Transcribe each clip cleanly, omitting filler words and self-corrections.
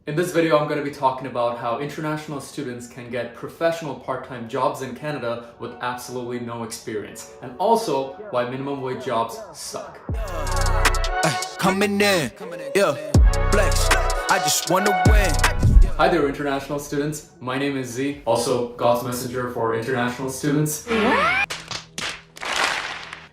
In this video, I'm going to be talking about how international students can get professional part-time jobs in Canada with absolutely no experience, and also why minimum wage jobs suck. Coming in, yeah, flex. I just wanna win. Hi there, international students. My name is Z, also God's messenger for international students.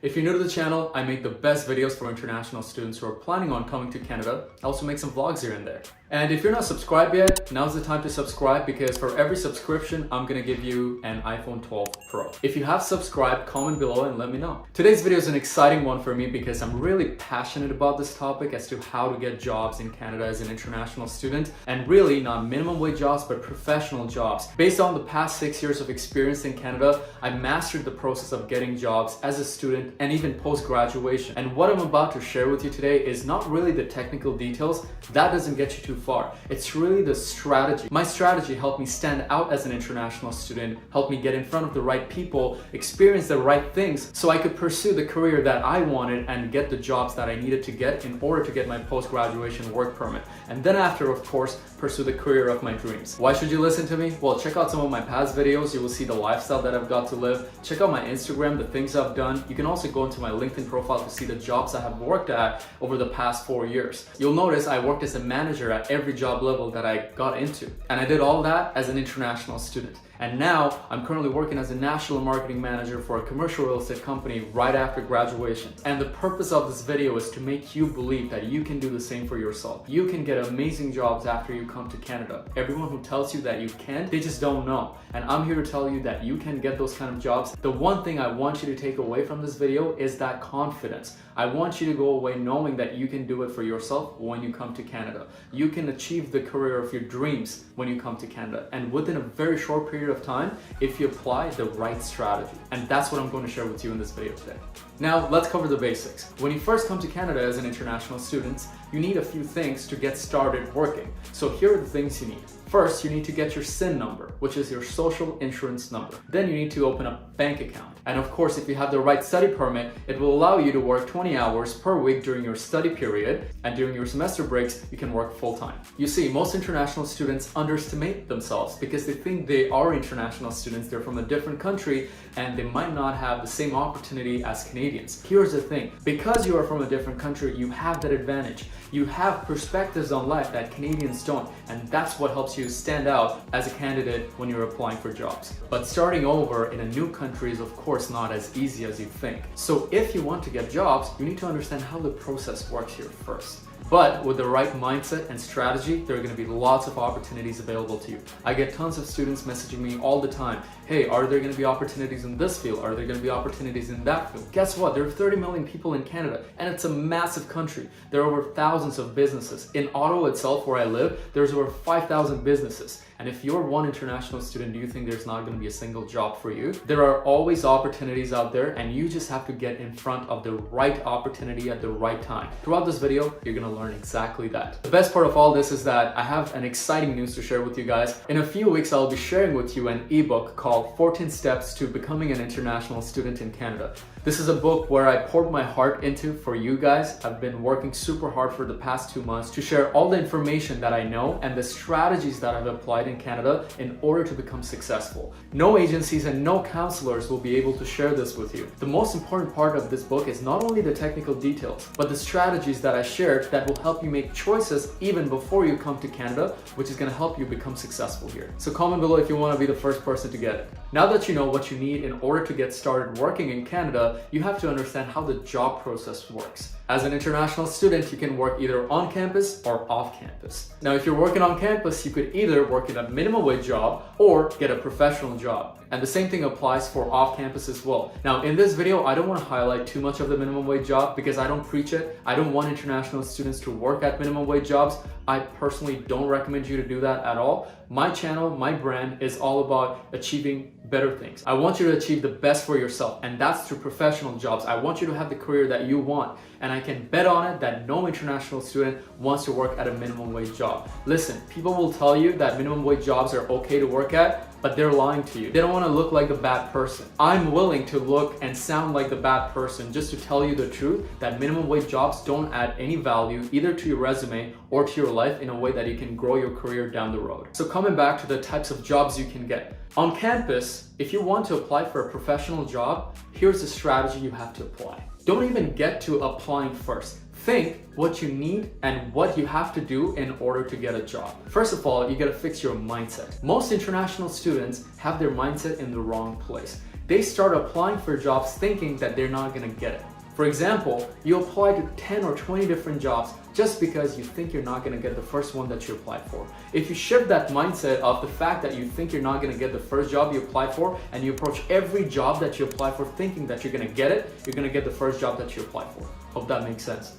If you're new to the channel, I make the best videos for international students who are planning on coming to Canada. I also make some vlogs here and there. And if you're not subscribed yet, now's the time to subscribe because for every subscription, I'm gonna give you an iPhone 12 Pro. If you have subscribed, comment below and let me know. Today's video is an exciting one for me because I'm really passionate about this topic as to how to get jobs in Canada as an international student, and really not minimum wage jobs, but professional jobs. Based on the past 6 years of experience in Canada, I mastered the process of getting jobs as a student and even post-graduation. And what I'm about to share with you today is not really the technical details. That doesn't get you too far. It's really the strategy. My strategy helped me stand out as an international student, helped me get in front of the right people, experience the right things so I could pursue the career that I wanted and get the jobs that I needed to get in order to get my post-graduation work permit. And then after, of course, pursue the career of my dreams. Why should you listen to me? Well, check out some of my past videos. You will see the lifestyle that I've got to live. Check out my Instagram, the things I've done. You can also go into my LinkedIn profile to see the jobs I have worked at over the past 4 years. You'll notice I worked as a manager at every job level that I got into. And I did all that as an international student. And now I'm currently working as a national marketing manager for a commercial real estate company right after graduation. And the purpose of this video is to make you believe that you can do the same for yourself. You can get amazing jobs after you come to Canada. Everyone who tells you that you can't, they just don't know. And I'm here to tell you that you can get those kind of jobs. The one thing I want you to take away from this video is that confidence. I want you to go away knowing that you can do it for yourself when you come to Canada. You can achieve the career of your dreams when you come to Canada, and within a very short period of time if you apply the right strategy. And that's what I'm going to share with you in this video today. Now, let's cover the basics. When you first come to Canada as an international student, you need a few things to get started working. So here are the things you need. First, you need to get your SIN number, which is your social insurance number. Then you need to open a bank account. And of course, if you have the right study permit, it will allow you to work 20 hours per week during your study period, and during your semester breaks, you can work full-time. You see, most international students underestimate themselves because they think they are international students, they're from a different country, and they might not have the same opportunity as Canadians. Here's the thing, because you are from a different country, you have that advantage. You have perspectives on life that Canadians don't, and that's what helps you stand out as a candidate when you're applying for jobs. But starting over in a new country is of course not as easy as you think. So if you want to get jobs, you need to understand how the process works here first. But with the right mindset and strategy, there are going to be lots of opportunities available to you. I get tons of students messaging me all the time. Hey, are there going to be opportunities in this field? Are there going to be opportunities in that field? Guess what? There are 30 million people in Canada, and it's a massive country. There are over thousands of businesses. In Ottawa itself, where I live, there's over 5,000 businesses. And if you're one international student, do you think there's not going to be a single job for you? There are always opportunities out there, and you just have to get in front of the right opportunity at the right time. Throughout this video, you're going to learn exactly that. The best part of all this is that I have an exciting news to share with you guys. In a few weeks, I'll be sharing with you an ebook called 14 Steps to Becoming an International Student in Canada. This is a book where I poured my heart into for you guys. I've been working super hard for the past 2 months to share all the information that I know and the strategies that I've applied in Canada in order to become successful. No agencies and no counselors will be able to share this with you. The most important part of this book is not only the technical details, but the strategies that I shared that will help you make choices even before you come to Canada, which is going to help you become successful here. So comment below if you want to be the first person to get it. Now that you know what you need in order to get started working in Canada, you have to understand how the job process works. As an international student, you can work either on campus or off campus. Now, if you're working on campus, you could either work in a minimum wage job or get a professional job. And the same thing applies for off campus as well. Now, in this video, I don't want to highlight too much of the minimum wage job because I don't preach it. I don't want international students to work at minimum wage jobs. I personally don't recommend you to do that at all. My channel, my brand is all about achieving better things. I want you to achieve the best for yourself, and that's through professional jobs. I want you to have the career that you want, and I can bet on it that no international student wants to work at a minimum wage job. Listen, people will tell you that minimum wage jobs are okay to work at. but they're lying to you. They don't want to look like the bad person. I'm willing to look and sound like the bad person just to tell you the truth that minimum wage jobs don't add any value either to your resume or to your life in a way that you can grow your career down the road. So coming back to the types of jobs you can get. On campus, if you want to apply for a professional job, here's the strategy you have to apply. Don't even get to applying first. Think what you need and what you have to do in order to get a job. First of all, you gotta fix your mindset. Most international students have their mindset in the wrong place. They start applying for jobs thinking that they're not gonna get it. For example, you apply to 10 or 20 different jobs just because you think you're not gonna get the first one that you applied for. If you shift that mindset of the fact that you think you're not gonna get the first job you applied for and you approach every job that you apply for thinking that you're gonna get it, you're gonna get the first job that you applied for. Hope that makes sense.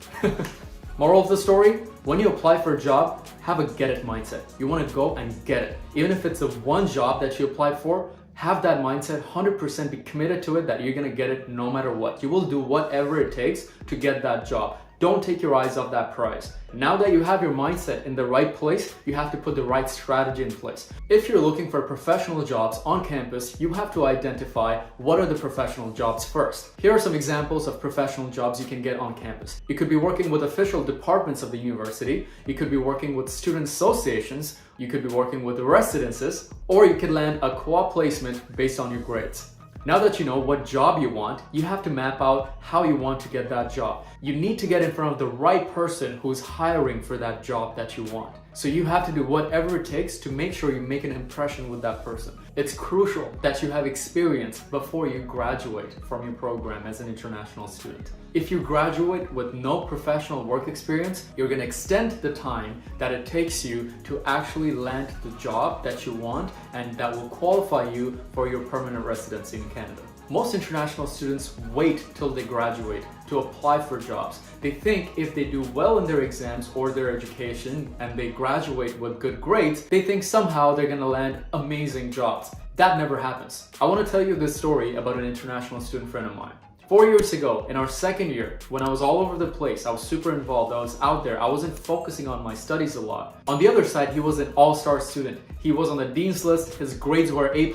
Moral of the story, when you apply for a job, have a get it mindset. You wanna go and get it. Even if it's the one job that you applied for, have that mindset, 100% be committed to it that you're gonna get it no matter what. You will do whatever it takes to get that job. Don't take your eyes off that prize. Now that you have your mindset in the right place, you have to put the right strategy in place. If you're looking for professional jobs on campus, you have to identify what are the professional jobs first. Here are some examples of professional jobs you can get on campus. You could be working with official departments of the university, you could be working with student associations, you could be working with residences, or you could land a co-op placement based on your grades. Now that you know what job you want, you have to map out how you want to get that job. You need to get in front of the right person who's hiring for that job that you want. So you have to do whatever it takes to make sure you make an impression with that person. It's crucial that you have experience before you graduate from your program as an international student. If you graduate with no professional work experience, you're going to extend the time that it takes you to actually land the job that you want and that will qualify you for your permanent residency in Canada. Most international students wait till they graduate to apply for jobs. They think if they do well in their exams or their education and they graduate with good grades, they think somehow they're gonna land amazing jobs. That never happens. I want to tell you this story about an international student friend of mine. 4 years ago, in our second year, when I was all over the place, I was super involved, I was out there, I wasn't focusing on my studies a lot. On the other side, he was an all-star student. He was on the dean's list, his grades were A+,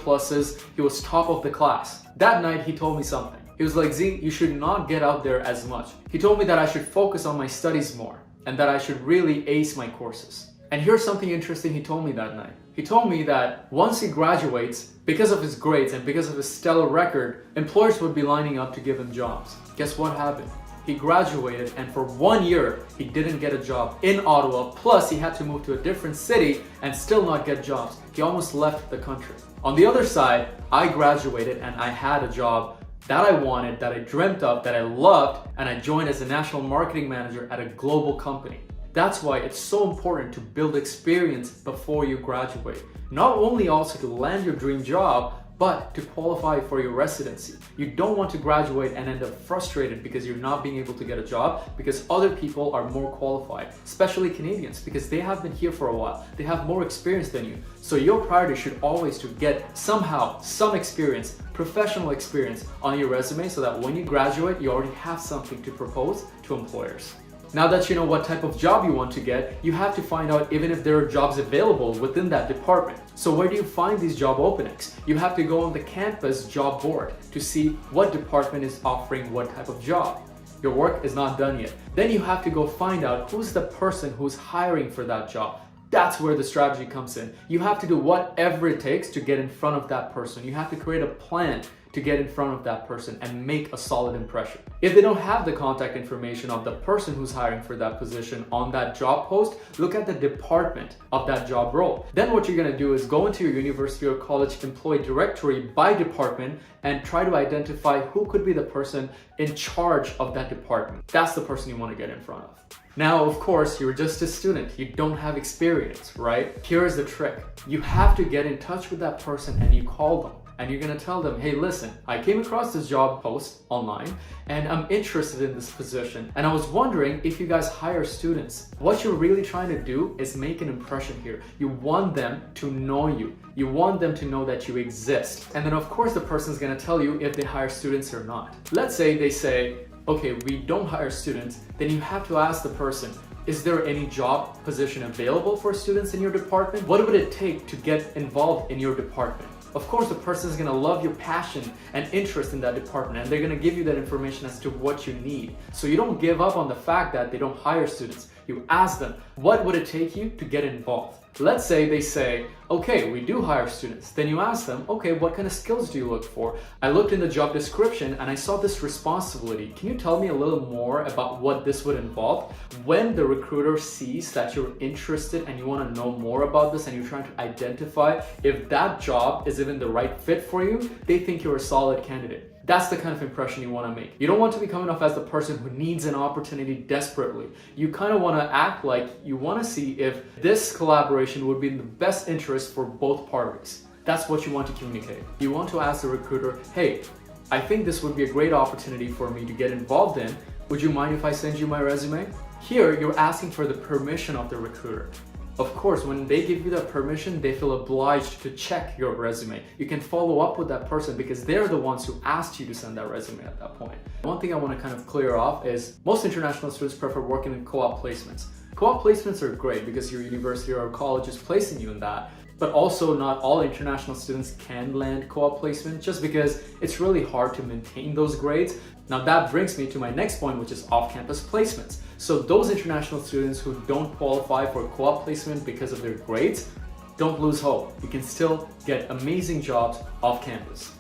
he was top of the class. That night, he told me something. He was like, Z, you should not get out there as much. He told me that I should focus on my studies more and that I should really ace my courses. And here's something interesting he told me that night. He told me that once he graduates, because of his grades and because of his stellar record, employers would be lining up to give him jobs. Guess what happened? He graduated and for 1 year, he didn't get a job in Ottawa. Plus, he had to move to a different city and still not get jobs. He almost left the country. On the other side, I graduated and I had a job that I wanted, that I dreamt of, that I loved, and I joined as a national marketing manager at a global company. That's why it's so important to build experience before you graduate. Not only also to land your dream job, but to qualify for your residency. You don't want to graduate and end up frustrated because you're not being able to get a job because other people are more qualified, especially Canadians, because they have been here for a while. They have more experience than you. So your priority should always to get somehow some experience, professional experience on your resume so that when you graduate, you already have something to propose to employers. Now that you know what type of job you want to get, you have to find out even if there are jobs available within that department. So where do you find these job openings? You have to go on the campus job board to see what department is offering what type of job. Your work is not done yet. Then you have to go find out who's the person who's hiring for that job. That's where the strategy comes in. You have to do whatever it takes to get in front of that person. You have to create a plan to get in front of that person and make a solid impression. If they don't have the contact information of the person who's hiring for that position on that job post, look at the department of that job role. Then what you're gonna do is go into your university or college employee directory by department and try to identify who could be the person in charge of that department. That's the person you wanna get in front of. Now, of course, you're just a student. You don't have experience, right? Here's the trick. You have to get in touch with that person and you call them. And you're gonna tell them, hey, listen, I came across this job post online and I'm interested in this position. And I was wondering if you guys hire students. What you're really trying to do is make an impression here. You want them to know you. You want them to know that you exist. And then of course the person's gonna tell you if they hire students or not. Let's say they say, okay, we don't hire students. Then you have to ask the person, is there any job position available for students in your department? What would it take to get involved in your department? Of course, the person is going to love your passion and interest in that department, and they're going to give you that information as to what you need. So you don't give up on the fact that they don't hire students. You ask them, what would it take you to get involved? Let's say they say, okay, we do hire students. Then you ask them, okay, what kind of skills do you look for? I looked in the job description and I saw this responsibility. Can you tell me a little more about what this would involve? When the recruiter sees that you're interested and you want to know more about this and you're trying to identify if that job is even the right fit for you, they think you're a solid candidate. That's the kind of impression you want to make. You don't want to be coming off as the person who needs an opportunity desperately. You kind of want to act like you want to see if this collaboration would be in the best interest for both parties. That's what you want to communicate. You want to ask the recruiter, hey, I think this would be a great opportunity for me to get involved in. Would you mind if I send you my resume? Here, you're asking for the permission of the recruiter. Of course, when they give you that permission, they feel obliged to check your resume. You can follow up with that person because they're the ones who asked you to send that resume at that point. One thing I want to kind of clear off is most international students prefer working in co-op placements. Co-op placements are great because your university or college is placing you in that. But also not all international students can land co-op placement just because it's really hard to maintain those grades. Now that brings me to my next point, which is off-campus placements. So those international students who don't qualify for co-op placement because of their grades, don't lose hope. You can still get amazing jobs off campus.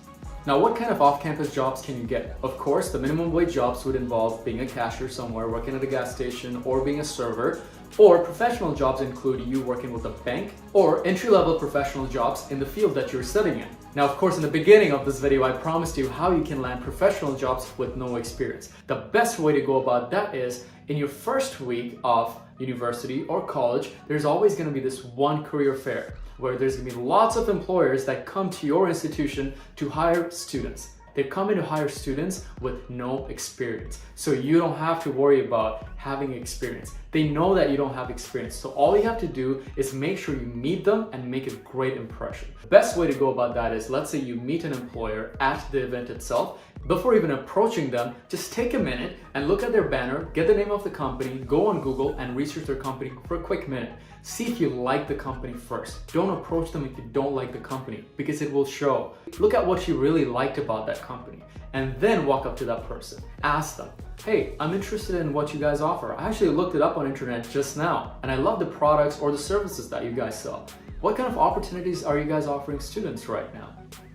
Now, what kind of off-campus jobs can you get? Of course, the minimum wage jobs would involve being a cashier somewhere, working at a gas station, or being a server. Or professional jobs include you working with a bank, or entry-level professional jobs in the field that you're studying in. Now, of course, in the beginning of this video, I promised you how you can land professional jobs with no experience. The best way to go about that is in your first week of university or college, there's always going to be this one career fair where there's going to be lots of employers that come to your institution to hire students. They come in to hire students with no experience. So you don't have to worry about having experience. They know that you don't have experience. So all you have to do is make sure you meet them and make a great impression. The best way to go about that is, let's say you meet an employer at the event itself. Before even approaching them, just take a minute and look at their banner, get the name of the company, go on Google and research their company for a quick minute. See if you like the company first. Don't approach them if you don't like the company because it will show. Look at what you really liked about that company and then walk up to that person. Ask them, hey, I'm interested in what you guys offer. I actually looked it up on internet just now and I love the products or the services that you guys sell. What kind of opportunities are you guys offering students right now?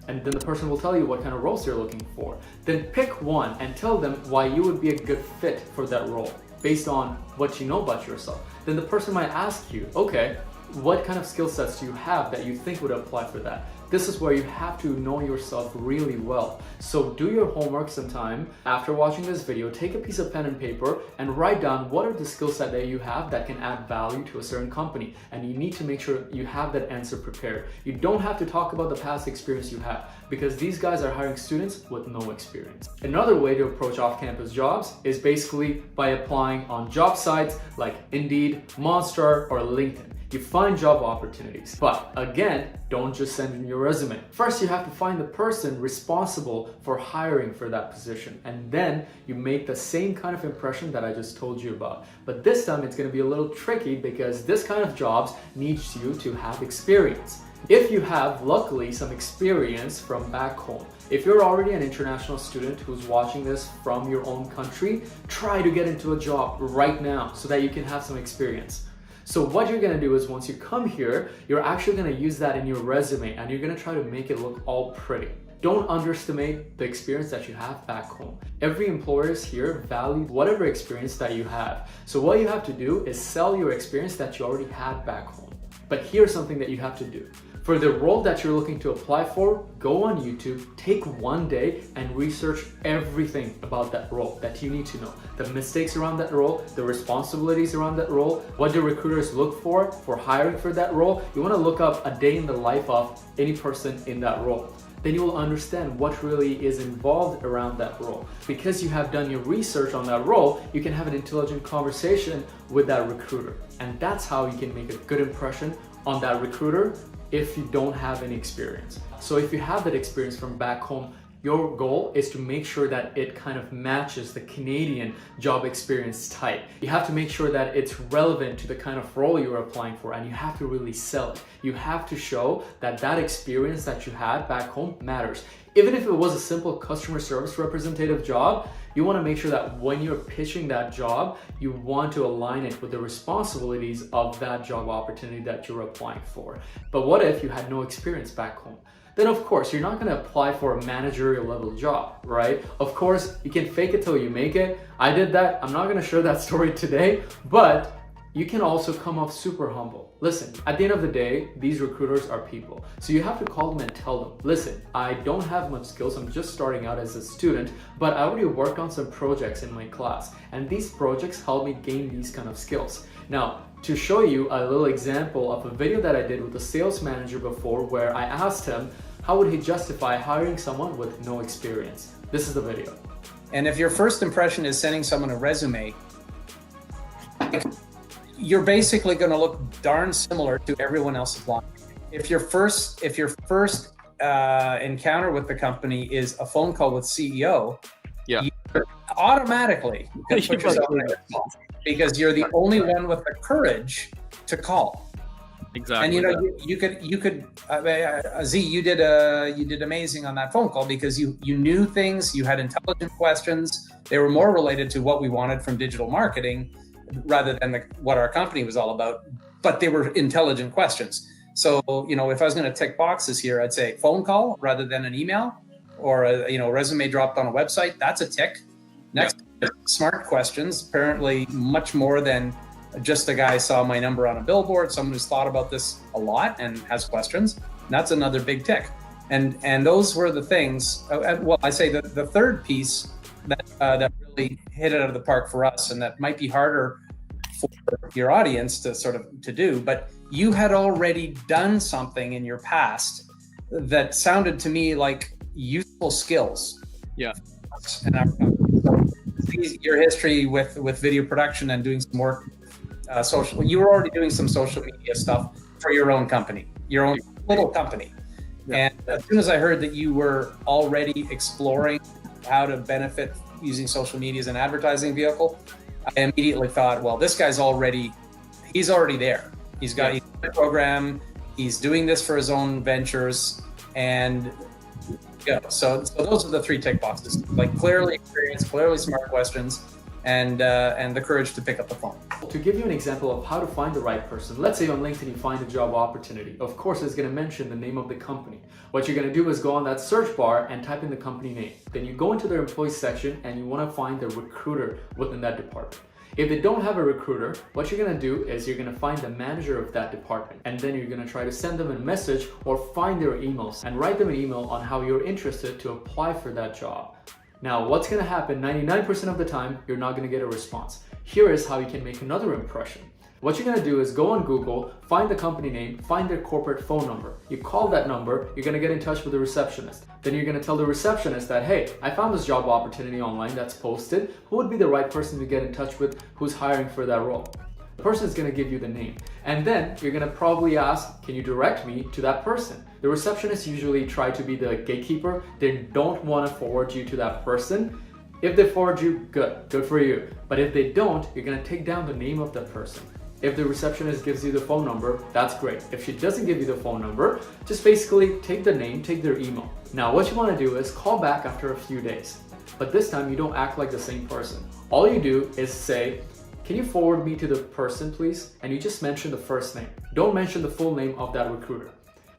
And then the person will tell you what kind of roles they're looking for. Then pick one and tell them why you would be a good fit for that role based on what you know about yourself. Then the person might ask you, okay, what kind of skill sets do you have that you think would apply for that? This is where you have to know yourself really well. So do your homework sometime after watching this video, take a piece of pen and paper and write down what are the skill set that you have that can add value to a certain company. And you need to make sure you have that answer prepared. You don't have to talk about the past experience you have because these guys are hiring students with no experience. Another way to approach off-campus jobs is basically by applying on job sites like Indeed, Monster, or LinkedIn. You find job opportunities, but again, don't just send in your resume. First, you have to find the person responsible for hiring for that position, and then you make the same kind of impression that I just told you about. But this time, it's going to be a little tricky because this kind of jobs needs you to have experience. If you have, luckily, some experience from back home, if you're already an international student who's watching this from your own country, try to get into a job right now so that you can have some experience. So what you're gonna do is once you come here, you're actually gonna use that in your resume and you're gonna try to make it look all pretty. Don't underestimate the experience that you have back home. Every employer here values whatever experience that you have. So what you have to do is sell your experience that you already had back home. But here's something that you have to do. For the role that you're looking to apply for, go on YouTube, take one day and research everything about that role that you need to know. The mistakes around that role, the responsibilities around that role, what do recruiters look for hiring for that role. You want to look up a day in the life of any person in that role. Then you will understand what really is involved around that role. Because you have done your research on that role, you can have an intelligent conversation with that recruiter. And that's how you can make a good impression on that recruiter if you don't have any experience. So if you have that experience from back home, Your goal is to make sure that it kind of matches the Canadian job experience type. You have to make sure that it's relevant to the kind of role you're applying for, and you have to really sell it. You have to show that that experience that you had back home matters. Even if it was a simple customer service representative job, you want to make sure that when you're pitching that job, you want to align it with the responsibilities of that job opportunity that you're applying for. But what if you had no experience back home? Then of course, you're not going to apply for a managerial level job, right? Of course, you can fake it till you make it. I did that. I'm not going to share that story today, but you can also come off super humble. Listen, at the end of the day, these recruiters are people. So you have to call them and tell them, listen, I don't have much skills. I'm just starting out as a student, but I already worked on some projects in my class. And these projects help me gain these kind of skills. Now, to show you a little example of a video that I did with a sales manager before, where I asked him, how would he justify hiring someone with no experience? This is the video. And if your first impression is sending someone a resume, you're basically going to look darn similar to everyone else applying. If your first encounter with the company is a phone call with CEO, you automatically put yourself in a spot, because you're the only one with the courage to call. Exactly. And you could Z, you did amazing on that phone call, because you knew things, you had intelligent questions. They were more related to what we wanted from digital marketing rather than what our company was all about, but they were intelligent questions. So, if I was going to tick boxes here, I'd say phone call rather than an email, or a resume dropped on a website. That's a tick. Next, smart questions, apparently much more than just a guy saw my number on a billboard. Someone who's thought about this a lot and has questions. That's another big tick. And those were the things. Well, I say that the third piece that really hit it out of the park for us, and that might be harder for your audience to do, but you had already done something in your past that sounded to me like useful skills. Yeah. And your history with video production and doing some work social. You were already doing some social media stuff for your own company, your own little company. Yeah. And as soon as I heard that you were already exploring how to benefit using social media as an advertising vehicle, I immediately thought, well, this guy's he's already there. He's got a program, he's doing this for his own ventures, and so those are the three tick boxes: like clearly experienced, clearly smart questions, and the courage to pick up the phone. To give you an example of how to find the right person, let's say on LinkedIn you find a job opportunity. Of course, it's going to mention the name of the company. What you're going to do is go on that search bar and type in the company name. Then you go into their employees section and you want to find the recruiter within that department. If they don't have a recruiter, what you're going to do is you're going to find the manager of that department, and then you're going to try to send them a message or find their emails and write them an email on how you're interested to apply for that job. Now, what's going to happen 99% of the time, you're not going to get a response. Here is how you can make another impression. What you're going to do is go on Google, find the company name, find their corporate phone number. You call that number, you're going to get in touch with the receptionist. Then you're going to tell the receptionist that, hey, I found this job opportunity online that's posted. Who would be the right person to get in touch with who's hiring for that role? The person is going to give you the name. And then you're going to probably ask, can you direct me to that person? The receptionists usually try to be the gatekeeper. They don't want to forward you to that person. If they forward you, good for you. But if they don't, you're going to take down the name of that person. If the receptionist gives you the phone number, that's great. If she doesn't give you the phone number, just basically take the name, take their email. Now, what you want to do is call back after a few days. But this time you don't act like the same person. All you do is say, can you forward me to the person, please? And you just mention the first name. Don't mention the full name of that recruiter.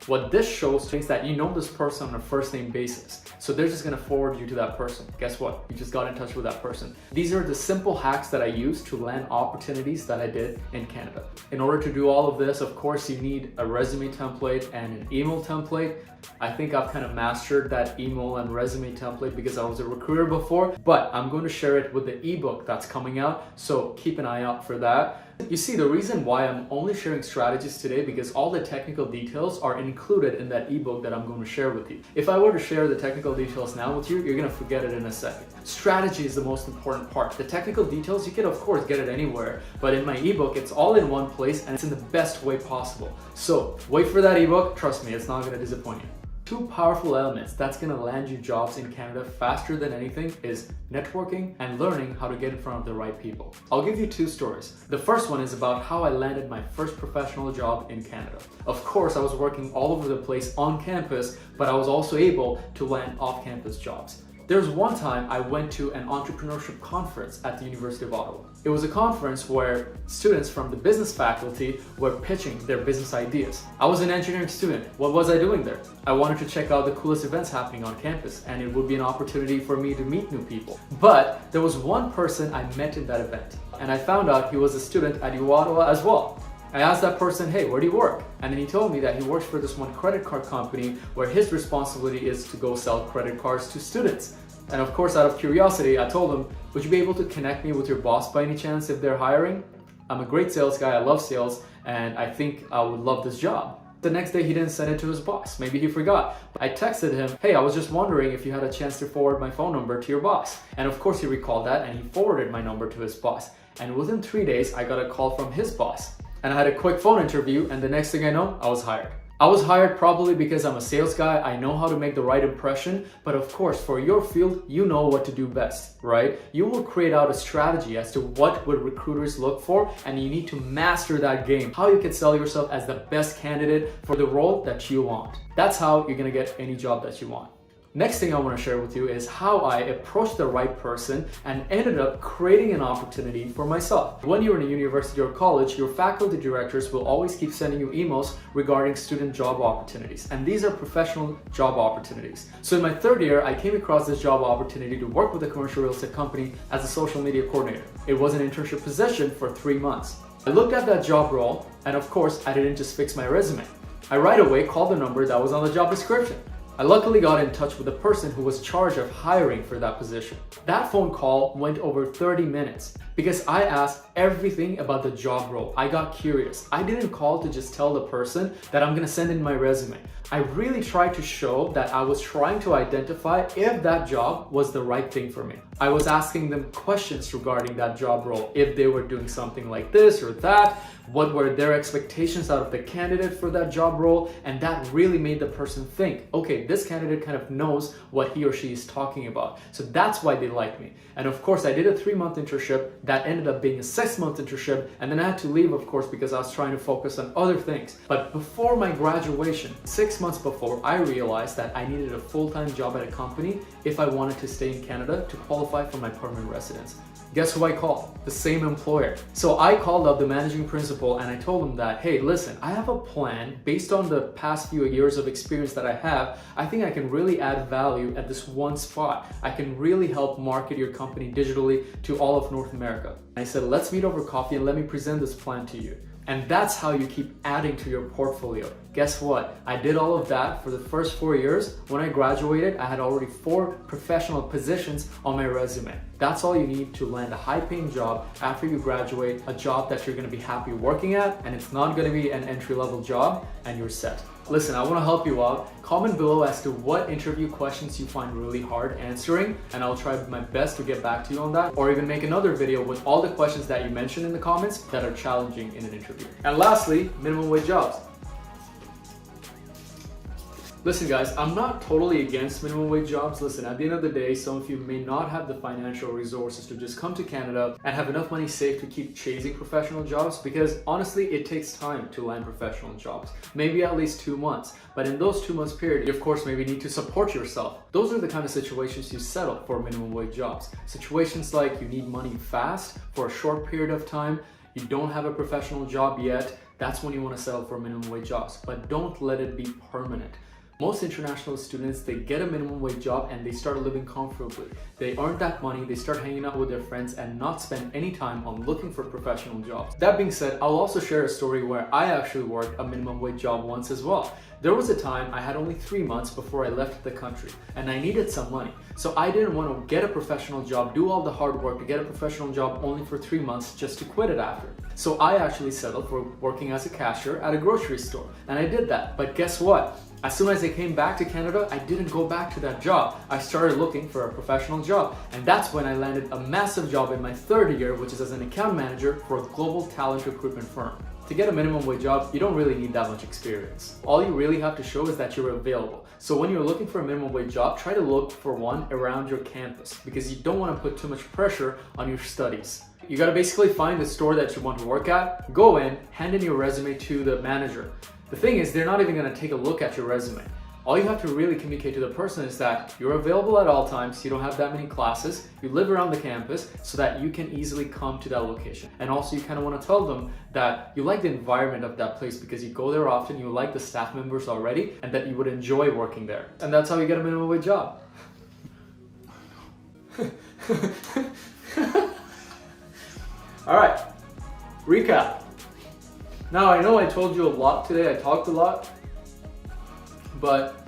What this shows is that you know this person on a first name basis. So they're just gonna forward you to that person. Guess what? You just got in touch with that person. These are the simple hacks that I use to land opportunities that I did in Canada. In order to do all of this, of course, you need a resume template and an email template. I think I've kind of mastered that email and resume template because I was a recruiter before, but I'm going to share it with the ebook that's coming out. So keep an eye out for that. You see, the reason why I'm only sharing strategies today because all the technical details are included in that ebook that I'm going to share with you. If I were to share the technical details now with you, you're going to forget it in a second. Strategy is the most important part. The technical details, you can of course get it anywhere, but in my ebook, it's all in one place and it's in the best way possible. So wait for that ebook. Trust me, it's not going to disappoint you. Two powerful elements that's gonna land you jobs in Canada faster than anything is networking and learning how to get in front of the right people. I'll give you two stories. The first one is about how I landed my first professional job in Canada. Of course, I was working all over the place on campus, but I was also able to land off-campus jobs. There was one time I went to an entrepreneurship conference at the University of Ottawa. It was a conference where students from the business faculty were pitching their business ideas. I was an engineering student. What was I doing there? I wanted to check out the coolest events happening on campus, and it would be an opportunity for me to meet new people. But there was one person I met in that event, and I found out he was a student at U Ottawa as well. I asked that person, hey, where do you work? And then he told me that he works for this one credit card company where his responsibility is to go sell credit cards to students. And of course, out of curiosity, I told him, would you be able to connect me with your boss by any chance if they're hiring? I'm a great sales guy, I love sales, and I think I would love this job. The next day, he didn't send it to his boss. Maybe he forgot. I texted him, hey, I was just wondering if you had a chance to forward my phone number to your boss. And of course, he recalled that and he forwarded my number to his boss. And within 3 days, I got a call from his boss. And I had a quick phone interview, and the next thing I know, I was hired. I was hired probably because I'm a sales guy, I know how to make the right impression, but of course, for your field, you know what to do best, right? You will create out a strategy as to what would recruiters look for, and you need to master that game, how you can sell yourself as the best candidate for the role that you want. That's how you're gonna get any job that you want. Next thing I want to share with you is how I approached the right person and ended up creating an opportunity for myself. When you're in a university or college, your faculty directors will always keep sending you emails regarding student job opportunities, and these are professional job opportunities. So in my third year, I came across this job opportunity to work with a commercial real estate company as a social media coordinator. It was an internship position for 3 months. I looked at that job role, and of course, I didn't just fix my resume. I right away called the number that was on the job description. I luckily got in touch with the person who was charged of hiring for that position. That phone call went over 30 minutes because I asked everything about the job role. I got curious. I didn't call to just tell the person that I'm gonna send in my resume. I really tried to show that I was trying to identify if that job was the right thing for me. I was asking them questions regarding that job role, if they were doing something like this or that, what were their expectations out of the candidate for that job role, and that really made the person think, okay, this candidate kind of knows what he or she is talking about. So that's why they like me. And of course, I did a 3-month internship that ended up being a 6-month internship, and then I had to leave, of course, because I was trying to focus on other things. But before my graduation, 6 months before, I realized that I needed a full-time job at a company if I wanted to stay in Canada to qualify for my permanent residence. Guess who I called? The same employer. So I called up the managing principal and I told him that, hey, listen, I have a plan based on the past few years of experience that I have. I think I can really add value at this one spot. I can really help market your company digitally to all of North America. I said, let's meet over coffee and let me present this plan to you. And that's how you keep adding to your portfolio. Guess what? I did all of that for the first 4 years. When I graduated, I had already 4 professional positions on my resume. That's all you need to land a high-paying job after you graduate, a job that you're gonna be happy working at, and it's not gonna be an entry-level job, and you're set. Listen, I want to help you out. Comment below as to what interview questions you find really hard answering, and I'll try my best to get back to you on that, or even make another video with all the questions that you mentioned in the comments that are challenging in an interview. And lastly, minimum wage jobs. Listen guys, I'm not totally against minimum wage jobs. Listen, at the end of the day, some of you may not have the financial resources to just come to Canada and have enough money saved to keep chasing professional jobs, because honestly, it takes time to land professional jobs. Maybe at least 2 months. But in those 2 months period, you of course maybe need to support yourself. Those are the kind of situations you settle for minimum wage jobs. Situations like you need money fast for a short period of time, you don't have a professional job yet, that's when you want to settle for minimum wage jobs. But don't let it be permanent. Most international students, they get a minimum wage job and they start living comfortably. They earn that money, they start hanging out with their friends and not spend any time on looking for professional jobs. That being said, I'll also share a story where I actually worked a minimum wage job once as well. There was a time I had only 3 months before I left the country and I needed some money. So I didn't want to get a professional job, do all the hard work to get a professional job only for 3 months just to quit it after. So I actually settled for working as a cashier at a grocery store, and I did that. But guess what? As soon as I came back to Canada, I didn't go back to that job. I started looking for a professional job, and that's when I landed a massive job in my 3rd year, which is as an account manager for a global talent recruitment firm. To get a minimum wage job, you don't really need that much experience. All you really have to show is that you're available. So when you're looking for a minimum wage job, try to look for one around your campus because you don't want to put too much pressure on your studies. You got to basically find the store that you want to work at, go in, hand in your resume to the manager. The thing is, they're not even going to take a look at your resume. All you have to really communicate to the person is that you're available at all times, you don't have that many classes, you live around the campus so that you can easily come to that location. And also you kind of want to tell them that you like the environment of that place because you go there often, you like the staff members already, and that you would enjoy working there. And that's how you get a minimum wage job. All right, recap. Now I know I told you a lot today, I talked a lot, but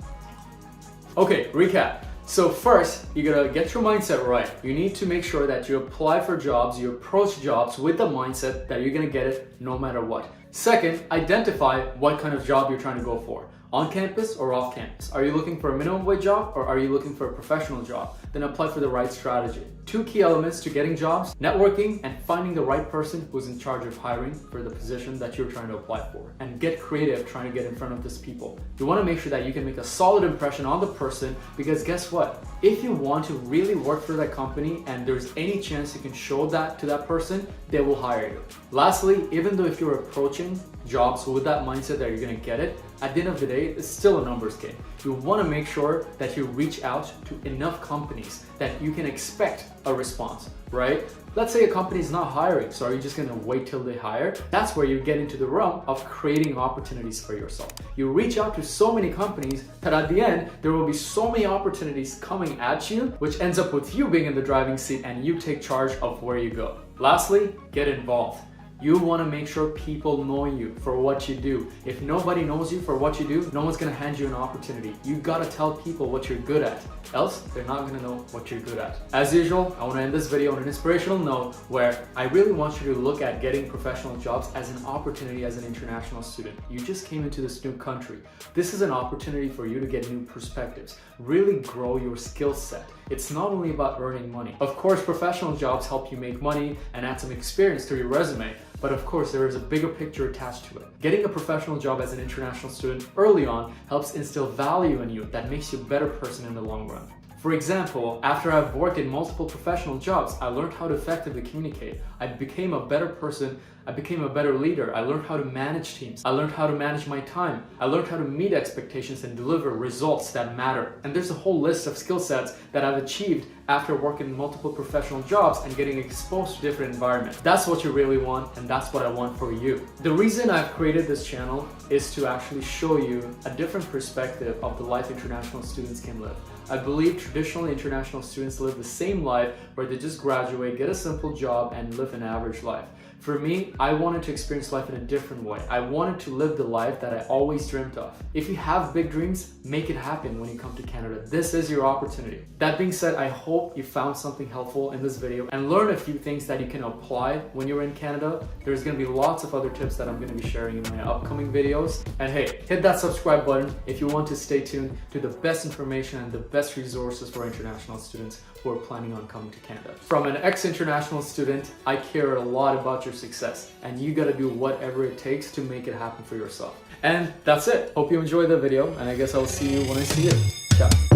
okay, recap. So first, you gotta get your mindset right. You need to make sure that you apply for jobs, you approach jobs with the mindset that you're gonna get it no matter what. Second, identify what kind of job you're trying to go for. On campus or off campus? Are you looking for a minimum wage job or are you looking for a professional job? Then apply for the right strategy. 2 key elements to getting jobs: networking and finding the right person who's in charge of hiring for the position that you're trying to apply for. And get creative trying to get in front of these people. You want to make sure that you can make a solid impression on the person because guess what? If you want to really work for that company and there's any chance you can show that to that person, they will hire you. Lastly, even though if you're approaching jobs with that mindset that you're going to get it, at the end of the day, it's still a numbers game. You want to make sure that you reach out to enough companies that you can expect a response, right? Let's say a company is not hiring, so are you just going to wait till they hire? That's where you get into the realm of creating opportunities for yourself. You reach out to so many companies that at the end, there will be so many opportunities coming at you, which ends up with you being in the driving seat and you take charge of where you go. Lastly, get involved. You want to make sure people know you for what you do. If nobody knows you for what you do, no one's going to hand you an opportunity. You got to tell people what you're good at, else they're not going to know what you're good at. As usual, I want to end this video on an inspirational note where I really want you to look at getting professional jobs as an opportunity as an international student. You just came into this new country. This is an opportunity for you to get new perspectives, really grow your skill set. It's not only about earning money. Of course, professional jobs help you make money and add some experience to your resume, but of course, there is a bigger picture attached to it. Getting a professional job as an international student early on helps instill value in you that makes you a better person in the long run. For example, after I've worked in multiple professional jobs, I learned how to effectively communicate. I became a better person. I became a better leader. I learned how to manage teams. I learned how to manage my time. I learned how to meet expectations and deliver results that matter. And there's a whole list of skill sets that I've achieved after working in multiple professional jobs and getting exposed to different environments. That's what you really want, and that's what I want for you. The reason I've created this channel is to actually show you a different perspective of the life international students can live. I believe traditionally international students live the same life where they just graduate, get a simple job, and live an average life. For me, I wanted to experience life in a different way. I wanted to live the life that I always dreamt of. If you have big dreams, make it happen when you come to Canada. This is your opportunity. That being said, I hope you found something helpful in this video and learn a few things that you can apply when you're in Canada. There's going to be lots of other tips that I'm going to be sharing in my upcoming videos. And hey, hit that subscribe button if you want to stay tuned to the best information and the best resources for international students who are planning on coming to Canada. From an ex-international student, I care a lot about your success, and you gotta do whatever it takes to make it happen for yourself. And that's it. Hope you enjoyed the video, and I guess I'll see you when I see you. Ciao.